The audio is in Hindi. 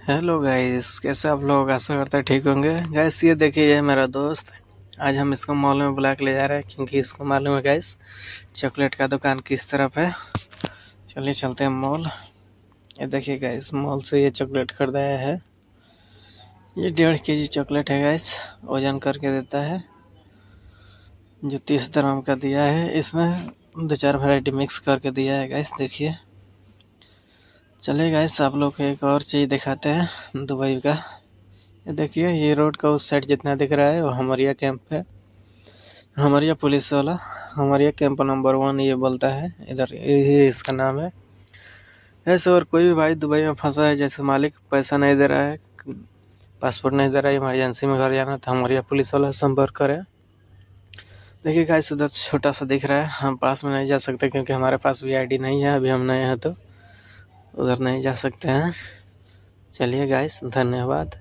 हेलो गाइस, कैसे आप लोग? आशा करते हैं ठीक होंगे। गाइस ये देखिए, ये है मेरा दोस्त। आज हम इसको मॉल में बुला के ले जा रहे हैं क्योंकि इसको मालूम है गाइस चॉकलेट का दुकान किस तरफ है। चलिए चलते हैं मॉल। ये देखिए गाइस, मॉल से ये चॉकलेट खरीदाया है। ये 1.5 kg चॉकलेट है गाइस, वजन करके देता है जो 30 ग्राम का दिया है। इसमें 2-4 वैरायटी मिक्स करके दिया है गाइस, देखिए। चलिए गाइस, आप लोग को एक और चीज़ दिखाते हैं दुबई का। ये देखिए, ये रोड का उस साइड जितना दिख रहा है वो हमारिया कैंप है। हमारिया पुलिस वाला, हमारिया कैंप नंबर 1 ये बोलता है, इधर ये इसका नाम है। ऐसे और कोई भी भाई दुबई में फंसा है, जैसे मालिक पैसा नहीं दे रहा है, पासपोर्ट नहीं दे रहा है, इमरजेंसी में घर जाना, तो हमारिया पुलिस वाला संपर्क करें। देखिए गाइस, उधर छोटा सा दिख रहा है, हम पास में नहीं जा सकते क्योंकि हमारे पास भी आईडी नहीं है, अभी हम नए हैं तो उधर नहीं जा सकते हैं। चलिए गाइस, धन्यवाद।